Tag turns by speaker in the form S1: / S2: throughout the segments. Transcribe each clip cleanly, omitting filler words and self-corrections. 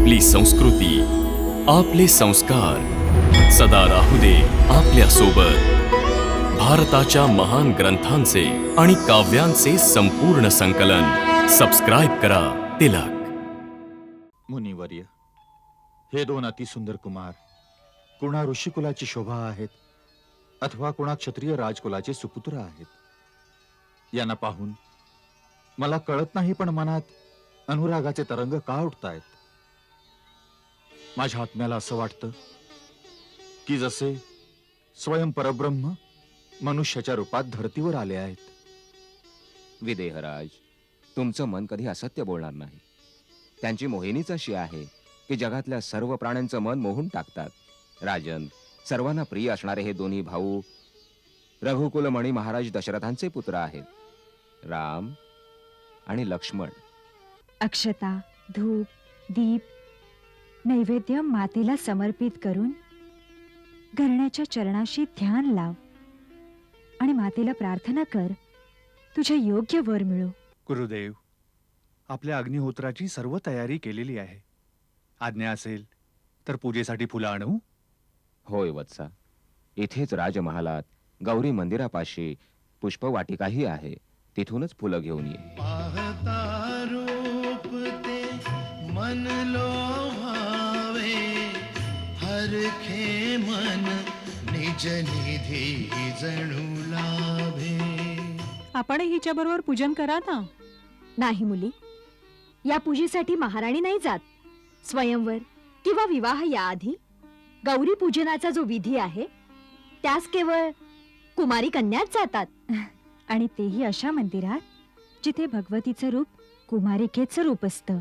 S1: आपली संस्कृती, आपले संस्कार सदा राहू दे आपल्या सोबत. भारताच्या महान ग्रंथांचे आणि काव्यांचे संपूर्ण संकलन. सबस्क्राईब करा तिलक.
S2: मुनिवर्य, हे दोन अतिसुंदर कुमार कुणा ऋषिकुलाची शोभा आहेत अथवा कुणा क्षत्रिय राजकुलाचे सुपुत्र आहेत. यांना पाहून मला कळत नाही, पण मनात अनुरागाचे तरंग का उठतायत. माझ्या आत्म्याला असं वाटतं की जसे स्वयं परब्रह्म मनुष्याच्या रूपात धरतीवर आले आहेत.
S3: विदेहराज, तुमचं मन कधी असत्य बोलणार नाही. त्यांची मोहिनीच अशी आहे की जगातल्या सर्व प्राण्यांचं मन मोहून टाकतात. राजन, सर्वांना प्रिय असणारे हे दोन्ही भाऊ रघुकुलमणी महाराज दशरथांचे पुत्र आहेत, राम आणि लक्ष्मण.
S4: अक्षता, धूप, दीप, नैवेद्य मातेला समर्पित करून घरण्याच्या चरणाशी ध्यान लाव आणि मातेला प्रार्थना कर, तुझ्या योग्य वर मिळो.
S5: गुरुदेव, आपल्या अग्निहोत्राची सर्व तयारी केलेली आहे. आज्ञा असेल तर पूजेसाठी फुलं आणू?
S3: होय वत्सा, इथेच राजमहालात गौरी मंदिरापाशी पुष्पवाटिकाही आहे, तिथूनच फुलं घेऊन ये.
S6: पाहता रूप ते मन लोभावे, हरखे मन निज निधी जणू लाभे.
S7: आपण हिच्याबरोबर पूजन करा ना.
S4: नाही मुली, या पूजेसाठी महाराणी नाही जात. स्वयंवर किंवा विवाह याआधी गौरी पूजनाचा जो विधी आहे त्यास केवळ कुमारी कन्याच जातात. आणि तेही अशा मंदिरात जिथे भगवतीचं रूप कुमारिकेचं रूप असतं.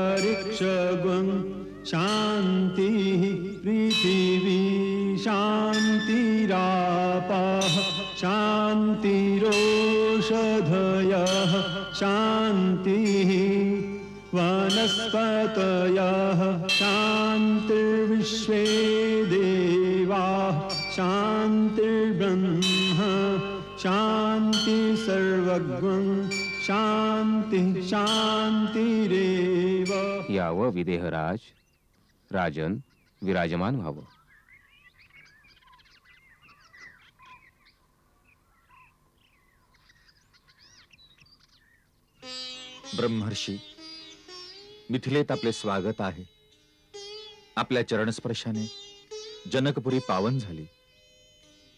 S8: शांतिरंतरिक्षगं शांति पृथिवी शांतिरापः शांतिरोषधयः शांतिः वनस्पतयः शांतिर्विश्वे देवाः शांतिर्ब्रह्म शांति सर्वज्ञं शांति शांतिरेव.
S3: यावं विदेहराज. राजन, विराजमान व्हावं.
S2: ब्रह्मर्षी, मिथिलेत आपले स्वागत आहे. आपल्या चरणस्पर्शाने जनकपुरी पावन झाली.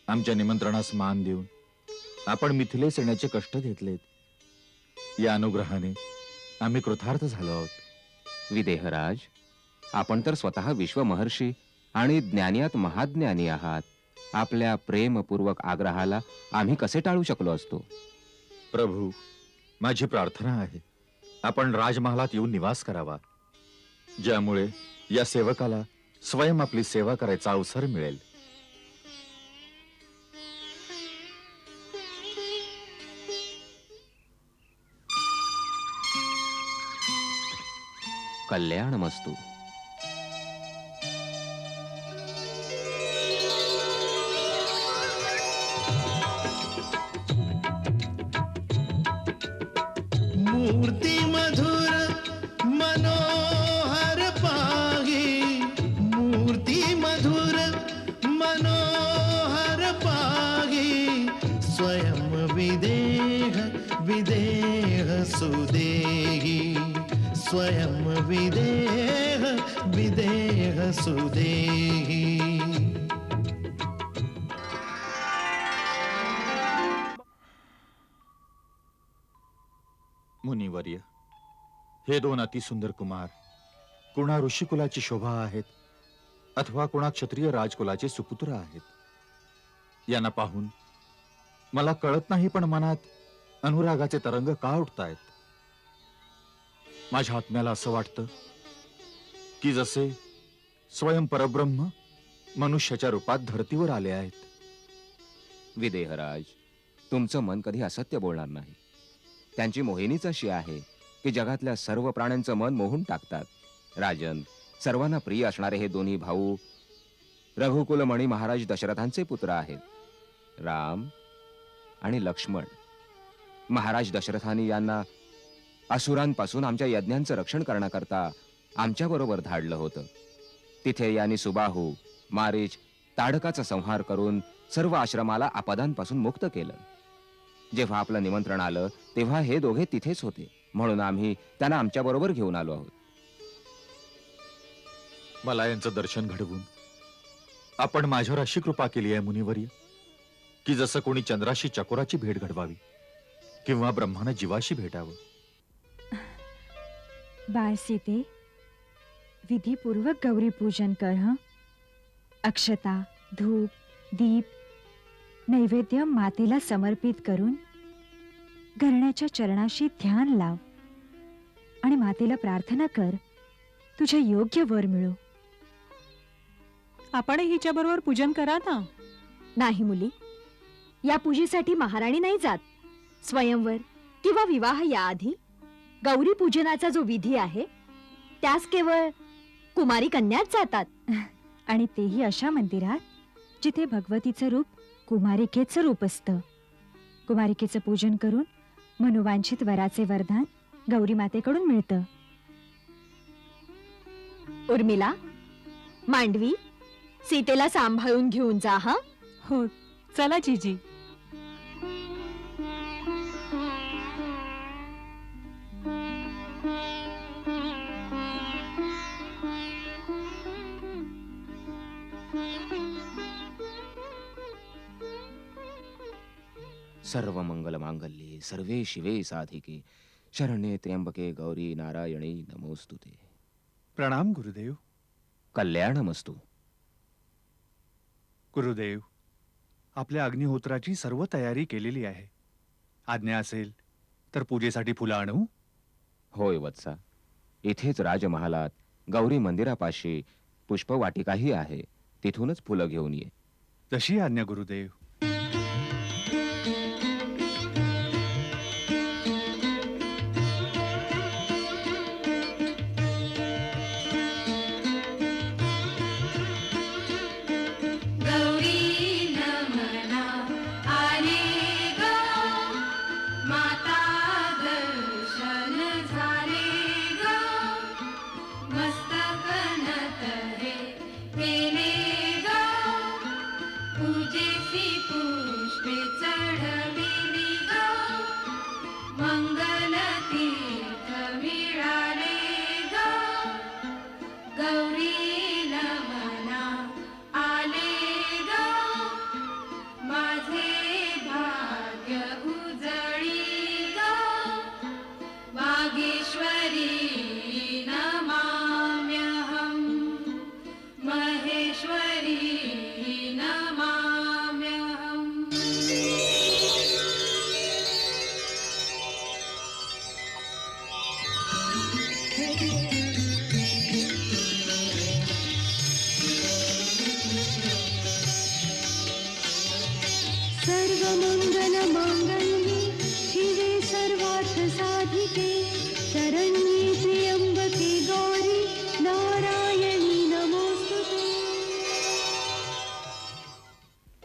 S2: आमच्या निमंत्रणास मान देऊन आपण मिथिलेस येण्याचे कष्ट घेतलेत. या अनुग्रहाने आम्ही कृतार्थ झालो आहोत.
S3: विदेहराज, आपण तर स्वतः विश्वमहर्षी आणि ज्ञानियात महाज्ञानी आहात. आपल्या प्रेमपूर्वक आग्रहाला आम्ही कसे टाळू शकलो असतो.
S2: प्रभू, माझी प्रार्थना आहे आपण राजमहालात येऊन निवास करावा, ज्यामुळे या सेवकाला स्वयं आपली सेवा करायचा अवसर मिळेल.
S3: कल्याणमस्तु.
S6: मूर्ती मधुर मनोहर पाही, मूर्ती मधुर मनोहर पाही, स्वयं विदेह विदेह सुदेही, स्वयं विदेह विदेह सुदेही.
S2: मुनिवर्य, हे दोन अतिसुंदर कुमार कुणा ऋषिकुलाची शोभा आहेत अथवा कुणा क्षत्रिय राजकुलाचे सुपुत्र आहेत. यांना पाहून मला कळत नाही, पण मनात अनुरागाचे तरंग का उठतायत? माझ्या आत्म्याला असं वाटतं की जसे स्वयं परब्रह्म मनुष्याच्या रूपात धरतीवर आले आहेत.
S3: विदेहराज, तुमचं मन कधी असत्य बोलणार नाही. त्यांची मोहिनीच अशी आहे की जगातल्या सर्व प्राण्यांचं मन मोहून टाकतात. राजन, सर्वांना प्रिय असणारे हे दोन्ही भाऊ रघुकुलमणी महाराज दशरथांचे पुत्र आहेत, राम आणि लक्ष्मण. महाराज दशरथांनी यांना असुरांपासून आमच्या यज्ञांचं रक्षण करण्याकरता आमच्या बरोबर धाडलं होतं. तिथे यांनी सुबाहू, मारीच, ताडकाचा संहार करून सर्व आश्रमाला आपदांपासून मुक्त केलं. जेव्हा आपलं निमंत्रण आलं तेव्हा हे दोघे तिथेच होते, म्हणून आम्ही त्यांना आमच्या बरोबर घेऊन आलो आहोत.
S2: मला यांचं दर्शन घडवून आपण माझ्यावर अशी कृपा केली आहे मुनिवर्य की जसं कोणी चंद्राशी चकोराची भेट घडवावी किंवा ब्रह्मानं जीवाशी भेटावं.
S4: बाळ सीते, विधीपूर्वक गौरी पूजन कर. हं, अक्षता, धूप, दीप नैवेद्य मातेला समर्पित करून घरण्याच्या चरणाशी ध्यान लाव आणि मातेला प्रार्थना कर तुझ्या योग्य वर मिळो.
S7: आपण हिच्या बरोबर पूजन करा ना.
S4: नाही मुली, या पूजेसाठी महाराणी नाही जात. स्वयंवर किंवा विवाह याआधी गौरी पूजनाचा जो विधी आहे त्यास केवळ कुमारी कन्याच जातात. आणि तेही अशा मंदिरात जिथे भगवतीचं रूप कुमारिकेचं रूप असतं. कुमारिकेचं पूजन करून मनोवांछित वराचे वरदान गौरी मातेकडून मिळतं. उर्मिला, मांडवी, सीतेला सांभाळून घेऊन जा. हा,
S7: हो, चला जीजी.
S3: सर्व मंगल मांगल्ये सर्वे शिवे साधिके शरण्ये त्र्यंबके गौरी नारायणी नमोस्तुते.
S5: प्रणाम गुरुदेव.
S3: कल्याणमस्तु.
S5: गुरुदेव, आपल्या अग्निहोत्राची सर्व तयारी केलेली आहे. आज्ञा असेल तर पूजेसाठी फुलं आणू?
S3: होय वत्सा, इथेच राजमहालात गौरी मंदिरापाशी पुष्पवाटिकाही आहे, तिथूनच फुलं घेऊन ये.
S5: जशी आज्ञा गुरुदेव.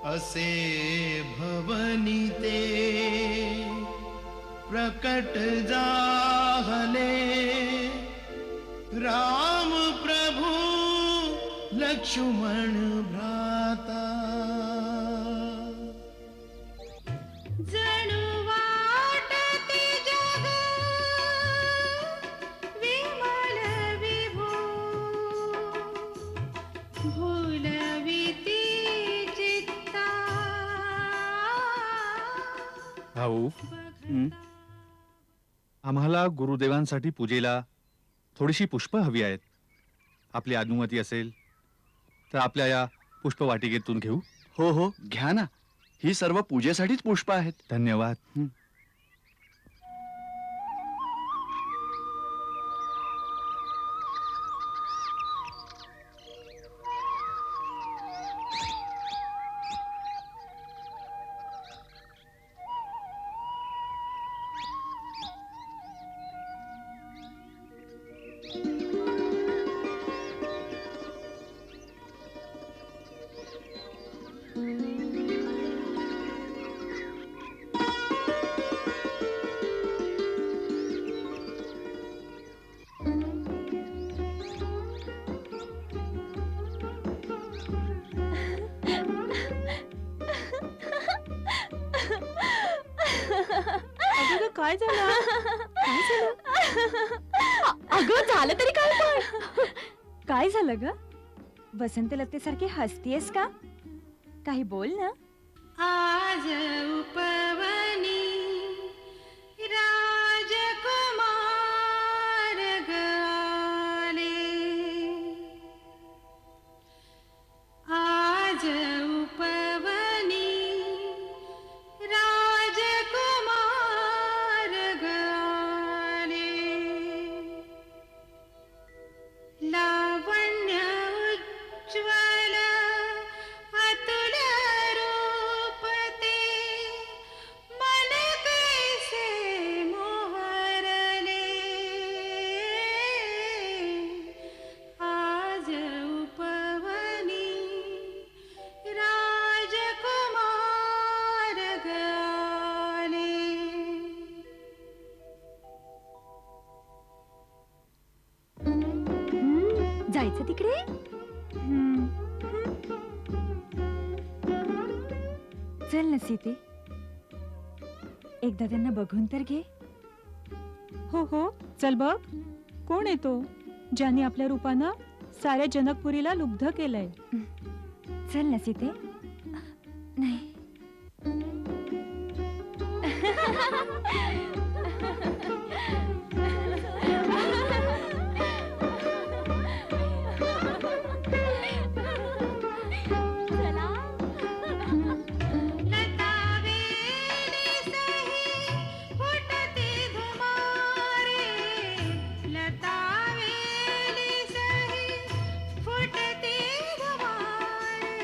S6: असे भवनी ते प्रकट जाहले राम प्रभु लक्ष्मण भ्राता
S9: जणू वाटते जग विमल विभू भूलविती चित्ता
S5: भाऊ, आम्हाला गुरुदेवांसाठी पूजेला थोडीशी पुष्प हवी आहेत. आपली अनुमती असेल तर आपल्या या पुष्पवाटिकेतून घेऊ.
S10: हो हो, घ्या ना. ही सर्व पूजेसाठीच पुष्प आहेत.
S5: धन्यवाद.
S7: काय झालं
S4: अगं झालं तरी काय पण काय झालं ग वसंत लतेसारखी हसतीयस का काही बोल ना
S9: आज उपवनी राजकुमार गाले आज उपवनी राजकुमार गाले लावण्य उज्ज्वल अतुल रूप ते मन कैसे मोहरले आज उपवनी राजकुमार गाले
S4: जायचं तिकडे चल ना सीते एकदा त्यांना बघून तर घे
S7: हो हो चल बघ कोण आहे तो ज्याने आपल्या रूपानं साऱ्या जनकपुरीला लुब्ध केलंय
S4: चल ना सीते नाही
S9: लता वेली सही फुटती धुमारे लता वेली सही फुटती धुमारे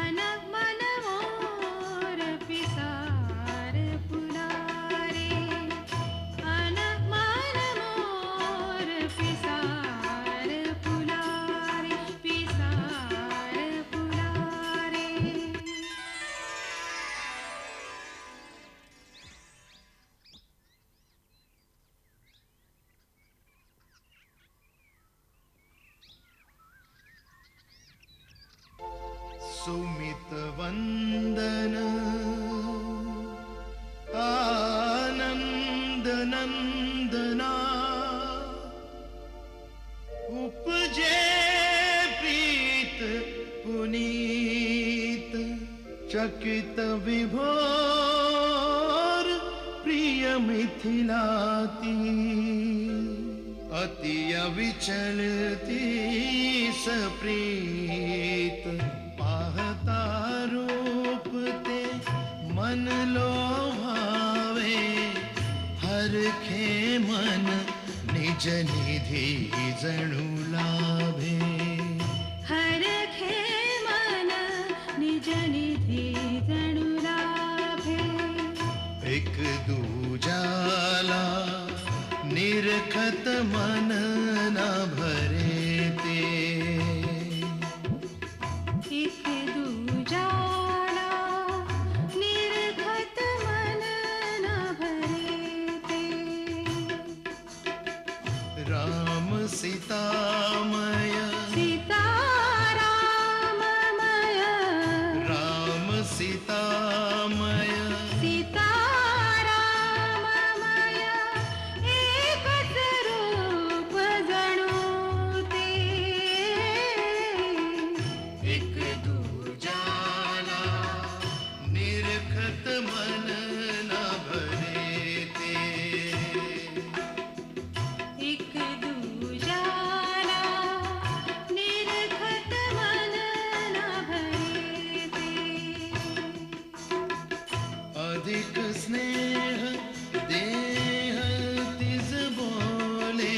S9: अन मन मोर पिसार फुलारे अन मन मोर पिसार फुलारे पिसार फुलारे
S6: सुमित वंदन आनंद नंदना उपजे प्रीत पुनीत चकित विभोर प्रिय मिथिलाती अति विचलती सप्रीत पाहता रूप ते मन लोभावे हरखे मन निज निधी जणू लाभे
S9: हरखे मन निज निधी जणू लाभे
S6: एक दूजाला निरखत मन न भरे ते
S9: एक दूजाला निरखत मन न भरे ते
S6: राम सीतामय
S9: सीताराममय
S6: राम सीतामय
S9: सीताराममय एकच रूप जणू ते
S6: एक दूजाला निरखत मन न भरे ते
S9: एक दूजाला निरखत मन न भरे ते
S6: अधिक स्नेह देह तिज बोले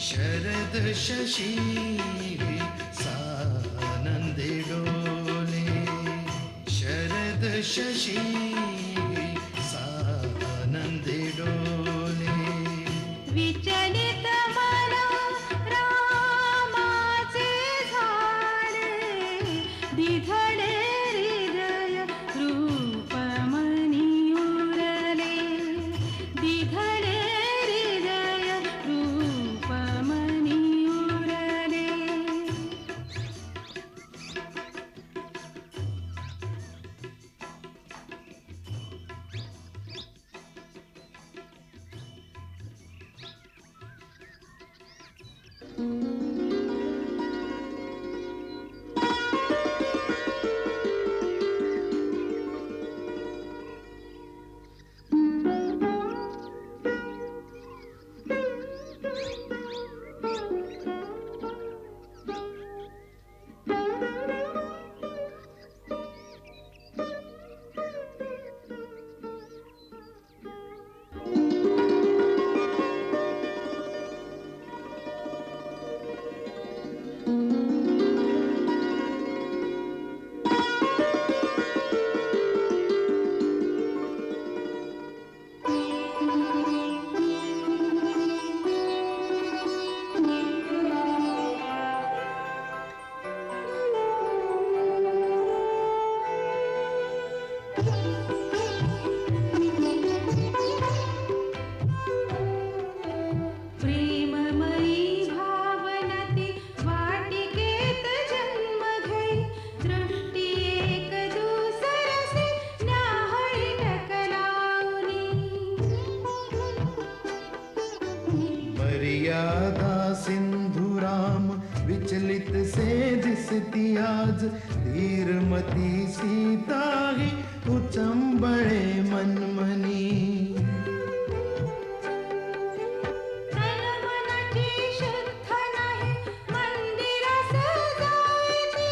S6: शरद शशी सानंदे डोले शरद शशी सानंदे डोले
S9: विचलित मन रामाचे झाले दिधळे हृदय रूपमणी उरले दिधळे हृदय रूपमणी उरले
S6: मर्यादा सिंधुराम विचलित से दिसती आज धीरमती सीता ही उचंबळे मनमनी
S9: तनमनाची शुद्ध नाही मंदिरास जायची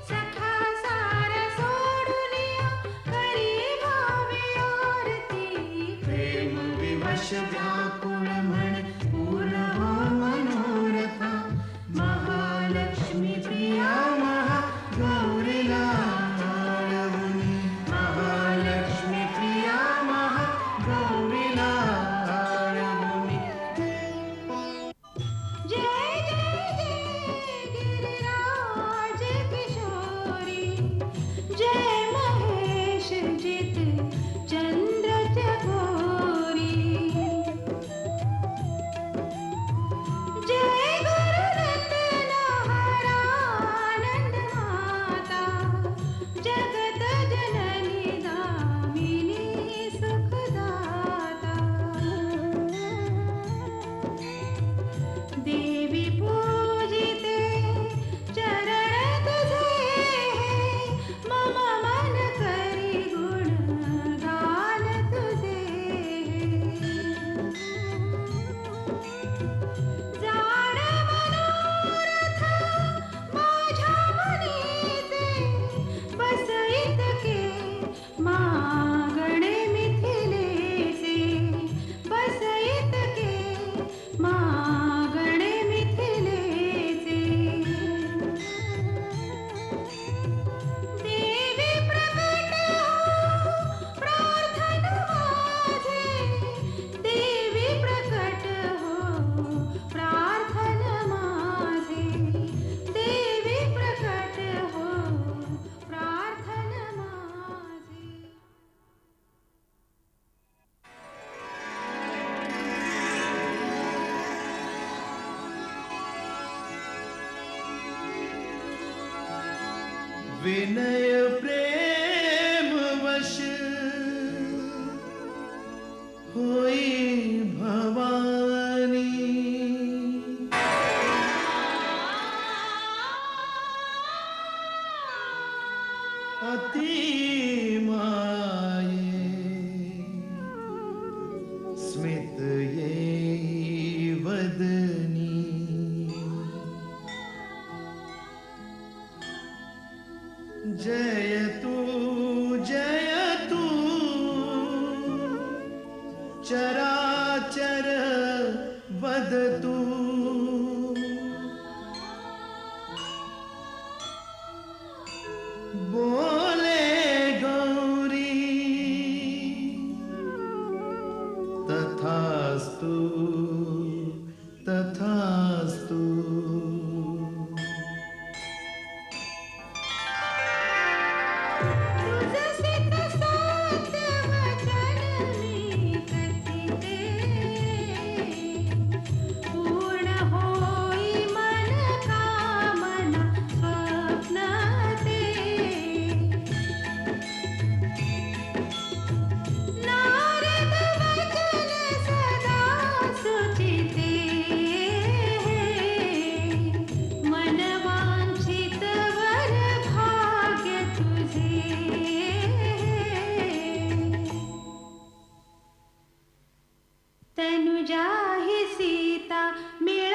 S9: सखा सार सोडूनिया करी भावी आरती
S6: प्रेम विवश व्याकुळ म्हण पूर्ण हो मनोरथा महालक्ष्मी प्रिया महा गौरीला आळवुनी महालक्ष्मी प्रिया महा गौरीला आळवुनी
S9: जय जय जय गिरिराज किशोरी जय महेश जित चंद्र चकोरी जय गुरुनंदनहरानंद माता जगत जननी दामिनी सुखदाता देवी पूजिते चरण तुझे मम मन करी गुणगान तुझे जाण मनोरथ माझ्या मनीचे बसईत के मागणे मिथिलेचे बसईत के मागणे मिथिलेचे देवी प्रकट हो प्रार्थना माझे देवी प्रकट हो प्रार्थना माझे देवी प्रकट हो प्रार्थना माझे
S6: विनय प्रेम वश होई भवानी अति माये स्मित ये वदनी जय तू चराचर वदतु बोले गौरी तथास्तु तथास्तु
S9: तुझसित सत्य वचन मी कथिते पूर्ण होई मन कामना स्वप्न ते नारद वचन सदा सुचिते मन वांछित वर भाग्य तुझे तनुजा ही सीता मिळ